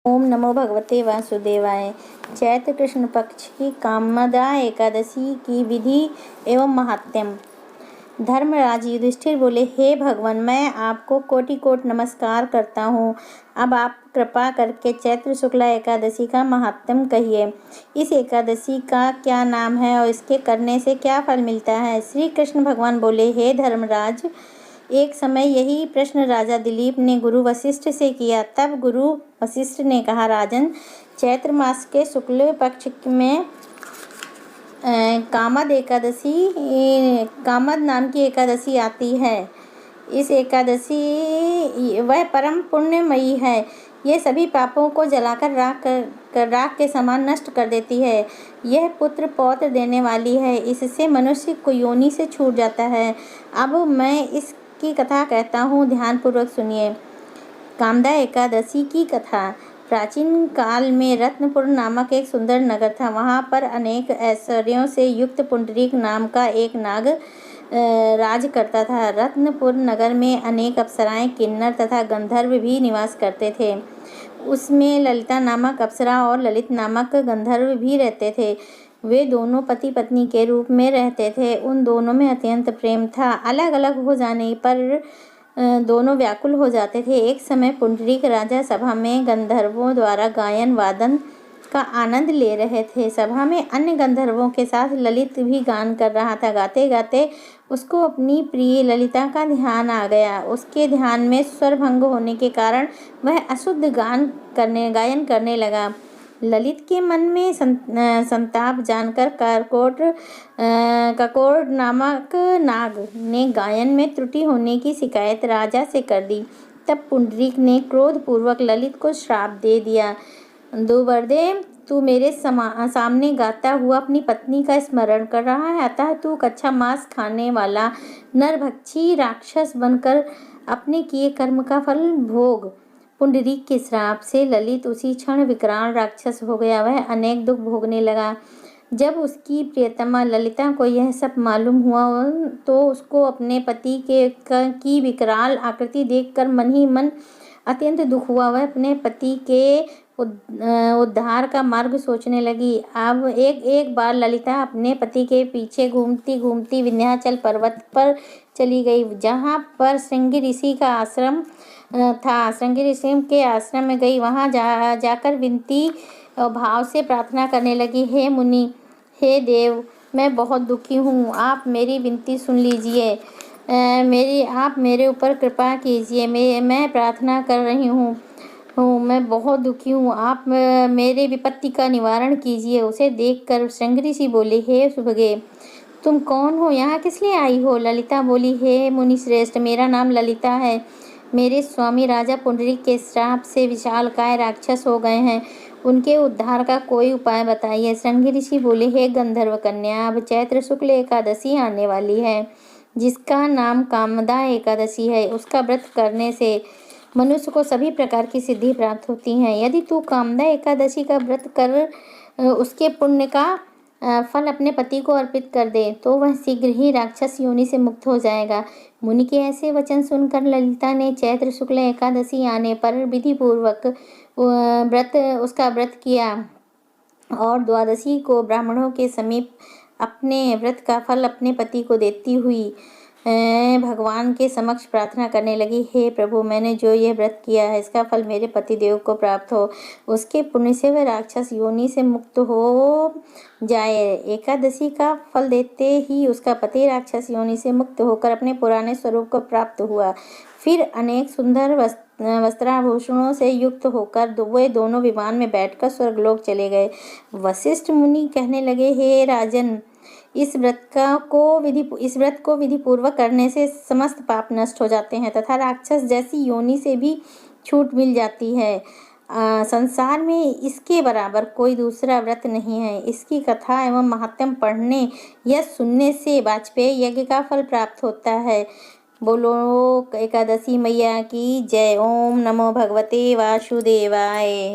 ओम नमो भगवते वासुदेवाय। चैत्र कृष्ण पक्ष की कामदा एकादशी की विधि एवं महात्म्यम। धर्मराज युधिष्ठिर बोले, हे भगवान, मैं आपको कोटि कोट नमस्कार करता हूँ। अब आप कृपा करके चैत्र शुक्ला एकादशी का महात्म्य कहिए। इस एकादशी का क्या नाम है और इसके करने से क्या फल मिलता है। श्री कृष्ण भगवान बोले, हे धर्मराज, एक समय यही प्रश्न राजा दिलीप ने गुरु वशिष्ठ से किया। तब गुरु वशिष्ठ ने कहा, राजन, चैत्र मास के शुक्ल पक्ष में कामद नाम की एकादशी आती है। इस एकादशी वह परम पुण्यमयी है। यह सभी पापों को जलाकर राख के समान नष्ट कर देती है। यह पुत्र पौत्र देने वाली है। इससे मनुष्य को योनि से छूट जाता है। अब मैं इसकी कथा कहता हूँ, ध्यानपूर्वक सुनिए। कामदा एकादशी की कथा। प्राचीन काल में रत्नपुर नामक एक सुंदर नगर था। वहाँ पर अनेक ऐश्वर्यों से युक्त पुंडरीक नाम का एक नाग राज करता था। रत्नपुर नगर में अनेक अप्सराएं, किन्नर तथा गंधर्व भी निवास करते थे। उसमें ललिता नामक अप्सरा और ललित नामक गंधर्व भी रहते थे। वे दोनों पति पत्नी के रूप में रहते थे। उन दोनों में अत्यंत प्रेम था। अलग अलग हो जाने पर दोनों व्याकुल हो जाते थे। एक समय पुंडरीक राजा सभा में गंधर्वों द्वारा गायन वादन का आनंद ले रहे थे। सभा में अन्य गंधर्वों के साथ ललित भी गान कर रहा था। गाते गाते उसको अपनी प्रिय ललिता का ध्यान आ गया। उसके ध्यान में स्वर भंग होने के कारण वह अशुद्ध गायन करने लगा। ललित के मन में संताप जानकर ककोर नामक नाग ने गायन में त्रुटि होने की शिकायत राजा से कर दी। तब पुंडरीक ने क्रोधपूर्वक ललित को श्राप दे दिया, दुर्वरदेव, तू मेरे सामने गाता हुआ अपनी पत्नी का स्मरण कर रहा है, अतः तू कच्चा मांस खाने वाला नरभक्षी राक्षस बनकर अपने किए कर्म का फल भोग। पुंडरीक के श्राप से ललित उसी क्षण विकराल राक्षस हो गया। वह अनेक दुख भोगने लगा। जब उसकी प्रियतमा ललिता को यह सब मालूम हुआ तो उसको अपने पति की विकराल आकृति देखकर मन ही मन अत्यंत दुख हुआ। वह अपने पति के उद्धार का मार्ग सोचने लगी। अब एक बार ललिता अपने पति के पीछे घूमती घूमती विंध्याचल पर्वत पर चली गई, जहाँ पर श्रृंगी ऋषि का आश्रम था। श्रृंगी ऋषि के आश्रम में गई। वहाँ जाकर विनती भाव से प्रार्थना करने लगी, हे मुनि, हे देव, मैं बहुत दुखी हूँ। आप मेरी विनती सुन लीजिए। आप मेरे ऊपर कृपा कीजिए। मैं प्रार्थना कर रही हूँ। मैं बहुत दुखी हूँ। आप मेरे विपत्ति का निवारण कीजिए। उसे देखकर श्रृंगी ऋषि बोले, हे सुभगे, तुम कौन हो? यहाँ किस लिए आई हो? ललिता बोली, हे मुनि श्रेष्ठ, मेरा नाम ललिता है। मेरे स्वामी राजा पुंडरीक के श्राप से विशालकाय राक्षस हो गए हैं। उनके उद्धार का कोई उपाय बताइए। श्रृंगी ऋषि बोले, हे गंधर्व कन्या, अब चैत्र शुक्ल एकादशी आने वाली है, जिसका नाम कामदा एकादशी है। उसका व्रत करने से मनुष्य को सभी प्रकार की सिद्धि प्राप्त होती है। यदि तू कामदा एकादशी का व्रत कर उसके पुण्य का फल अपने पति को अर्पित कर दे तो वह शीघ्र ही राक्षस योनि से मुक्त हो जाएगा। मुनि के ऐसे वचन सुनकर ललिता ने चैत्र शुक्ल एकादशी आने पर विधि पूर्वक उसका व्रत किया और द्वादशी को ब्राह्मणों के समीप अपने व्रत का फल अपने पति को देती हुई भगवान के समक्ष प्रार्थना करने लगी, हे प्रभु, मैंने जो यह व्रत किया है इसका फल मेरे पति देव को प्राप्त हो। उसके पुण्य से वह राक्षस योनि से मुक्त हो जाए। एकादशी का फल देते ही उसका पति राक्षस योनि से मुक्त होकर अपने पुराने स्वरूप को प्राप्त हुआ। फिर अनेक सुंदर वस्त्राभूषणों से युक्त होकर वे दोनों विमान में बैठकर स्वर्गलोक चले गए। वशिष्ठ मुनि कहने लगे, हे राजन, इस व्रत को विधि पूर्वक करने से समस्त पाप नष्ट हो जाते हैं तथा राक्षस जैसी योनि से भी छूट मिल जाती है। संसार में इसके बराबर कोई दूसरा व्रत नहीं है। इसकी कथा एवं महात्म्य पढ़ने या सुनने से वाजपेयी यज्ञ का फल प्राप्त होता है। बोलो एकादशी मैया की जय। ओम नमो भगवते वासुदेवाय।